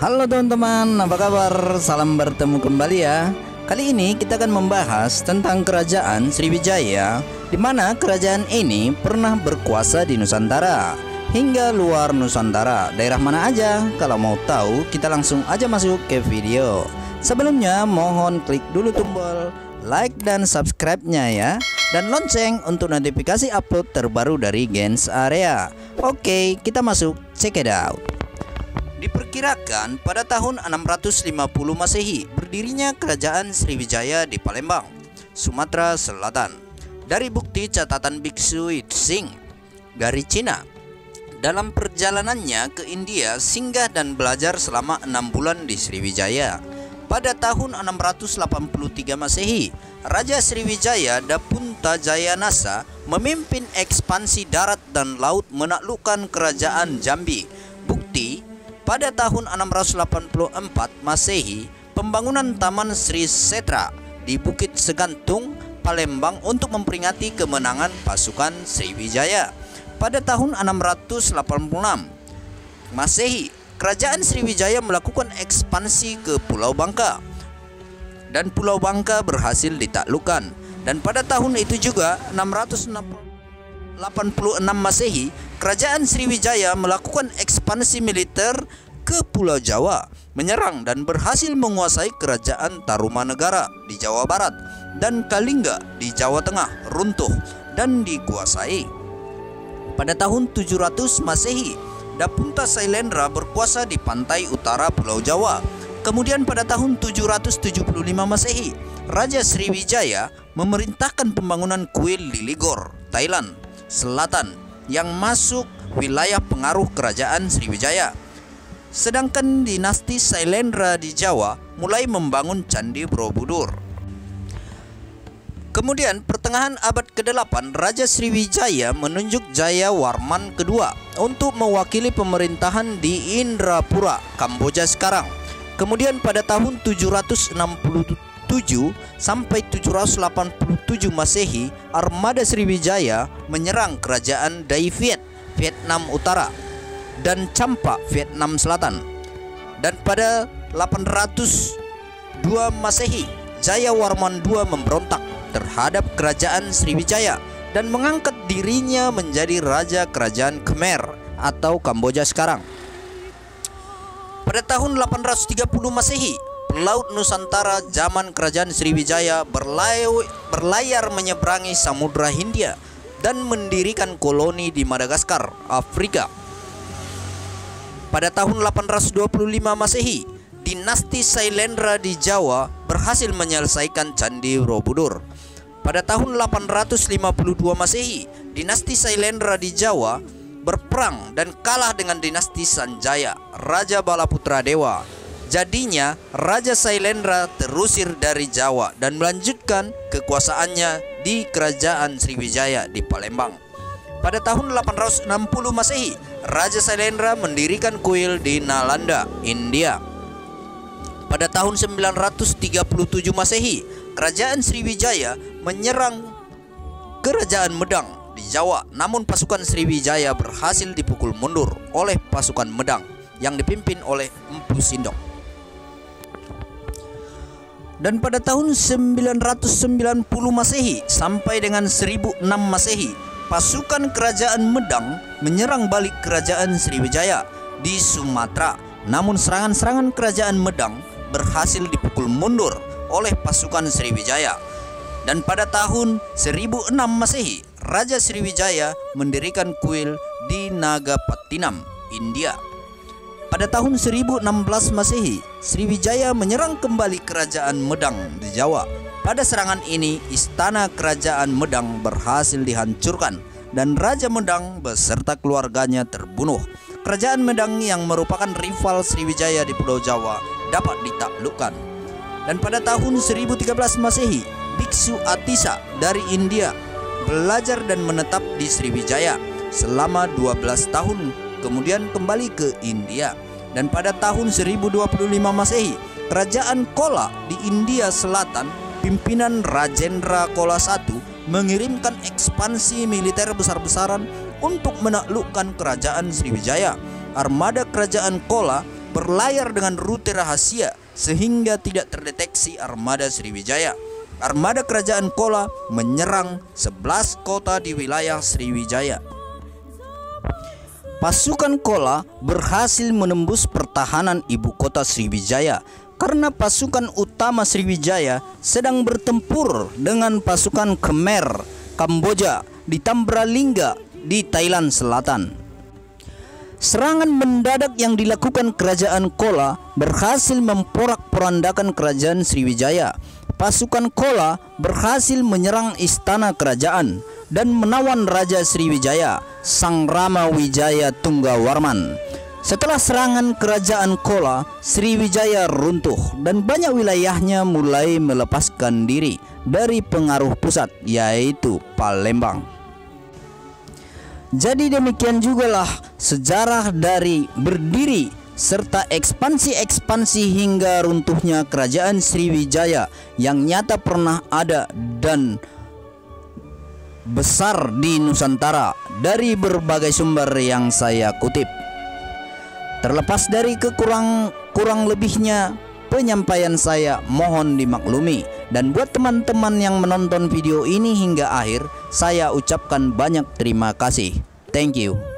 Halo teman-teman, apa kabar? Salam bertemu kembali ya. Kali ini kita akan membahas tentang kerajaan Sriwijaya, di mana kerajaan ini pernah berkuasa di Nusantara hingga luar Nusantara. Daerah mana aja? Kalau mau tahu, kita langsung aja masuk ke video. Sebelumnya mohon klik dulu tombol like dan subscribe-nya ya, dan lonceng untuk notifikasi upload terbaru dari Gens Area. Oke, kita masuk, check it out. Diperkirakan pada tahun 650 Masehi berdirinya kerajaan Sriwijaya di Palembang, Sumatera Selatan. Dari bukti catatan biksu Singh dari Cina, dalam perjalanannya ke India singgah dan belajar selama 6 bulan di Sriwijaya. Pada tahun 683 Masehi, Raja Sriwijaya Dapunta Jayanasa memimpin ekspansi darat dan laut menaklukkan kerajaan Jambi. Bukti, pada tahun 684 Masehi, pembangunan Taman Sri Setra di Bukit Segantung, Palembang untuk memperingati kemenangan pasukan Sriwijaya. Pada tahun 686 Masehi, kerajaan Sriwijaya melakukan ekspansi ke Pulau Bangka dan Pulau Bangka berhasil ditaklukkan. Dan pada tahun itu juga 686 Masehi, kerajaan Sriwijaya melakukan ekspansi militer ke Pulau Jawa, menyerang dan berhasil menguasai kerajaan Tarumanegara di Jawa Barat dan Kalingga di Jawa Tengah runtuh dan dikuasai. Pada tahun 700 Masehi, Dapunta Sailendra berkuasa di pantai utara Pulau Jawa. Kemudian pada tahun 775 Masehi, Raja Sriwijaya memerintahkan pembangunan kuil di Ligor, Thailand Selatan yang masuk wilayah pengaruh kerajaan Sriwijaya. Sedangkan dinasti Sailendra di Jawa mulai membangun Candi Borobudur. Kemudian pertengahan abad ke-8, Raja Sriwijaya menunjuk Jayawarman kedua untuk mewakili pemerintahan di Indrapura, Kamboja sekarang. Kemudian pada tahun 767 sampai 787 Masehi, armada Sriwijaya menyerang kerajaan Dai Viet, Vietnam Utara, dan Champa, Vietnam Selatan. Dan pada 802 Masehi, Jayawarman II memberontak terhadap kerajaan Sriwijaya dan mengangkat dirinya menjadi raja kerajaan Khmer atau Kamboja sekarang. Pada tahun 830 Masehi, pelaut Nusantara zaman kerajaan Sriwijaya berlayar menyeberangi Samudra Hindia dan mendirikan koloni di Madagaskar, Afrika. Pada tahun 825 Masehi, dinasti Sailendra di Jawa berhasil menyelesaikan Candi Borobudur. Pada tahun 852 Masehi, dinasti Sailendra di Jawa berperang dan kalah dengan dinasti Sanjaya, Raja Balaputra Dewa. Jadinya Raja Sailendra terusir dari Jawa dan melanjutkan kekuasaannya di kerajaan Sriwijaya di Palembang. Pada tahun 860 Masehi, Raja Sailendra mendirikan kuil di Nalanda, India. Pada tahun 937 Masehi, kerajaan Sriwijaya menyerang kerajaan Medang di Jawa, namun pasukan Sriwijaya berhasil dipukul mundur oleh pasukan Medang yang dipimpin oleh Empu Sindok. Dan pada tahun 990 Masehi sampai dengan 1006 Masehi, pasukan kerajaan Medang menyerang balik kerajaan Sriwijaya di Sumatera. Namun serangan-serangan kerajaan Medang berhasil dipukul mundur oleh pasukan Sriwijaya. Dan pada tahun 1006 Masehi, Raja Sriwijaya mendirikan kuil di Nagapattinam, India. Pada tahun 1016 Masehi, Sriwijaya menyerang kembali kerajaan Medang di Jawa. Pada serangan ini, istana kerajaan Medang berhasil dihancurkan dan Raja Medang beserta keluarganya terbunuh. Kerajaan Medang yang merupakan rival Sriwijaya di Pulau Jawa dapat ditaklukkan. Dan pada tahun 1013 Masehi, Biksu Atisa dari India belajar dan menetap di Sriwijaya selama 12 tahun, kemudian kembali ke India. Dan pada tahun 1025 Masehi, kerajaan Kola di India Selatan, pimpinan Rajendra Kola I, mengirimkan ekspansi militer besar-besaran untuk menaklukkan kerajaan Sriwijaya. Armada kerajaan Kola berlayar dengan rute rahasia sehingga tidak terdeteksi armada Sriwijaya. Armada kerajaan Chola menyerang 11 kota di wilayah Sriwijaya. Pasukan Chola berhasil menembus pertahanan ibu kota Sriwijaya karena pasukan utama Sriwijaya sedang bertempur dengan pasukan Khmer Kamboja di Tambralinga di Thailand Selatan. Serangan mendadak yang dilakukan kerajaan Chola berhasil memporak-porandakan kerajaan Sriwijaya. Pasukan Chola berhasil menyerang istana kerajaan dan menawan Raja Sriwijaya, Sang Rama Wijaya Tunggawarman. Setelah serangan kerajaan Chola, Sriwijaya runtuh dan banyak wilayahnya mulai melepaskan diri dari pengaruh pusat, yaitu Palembang. Jadi demikian jugalah sejarah dari berdiri serta ekspansi-ekspansi hingga runtuhnya kerajaan Sriwijaya yang nyata pernah ada dan besar di Nusantara dari berbagai sumber yang saya kutip. Terlepas dari kurang lebihnya penyampaian saya mohon dimaklumi, dan buat teman-teman yang menonton video ini hingga akhir, saya ucapkan banyak terima kasih. Thank you.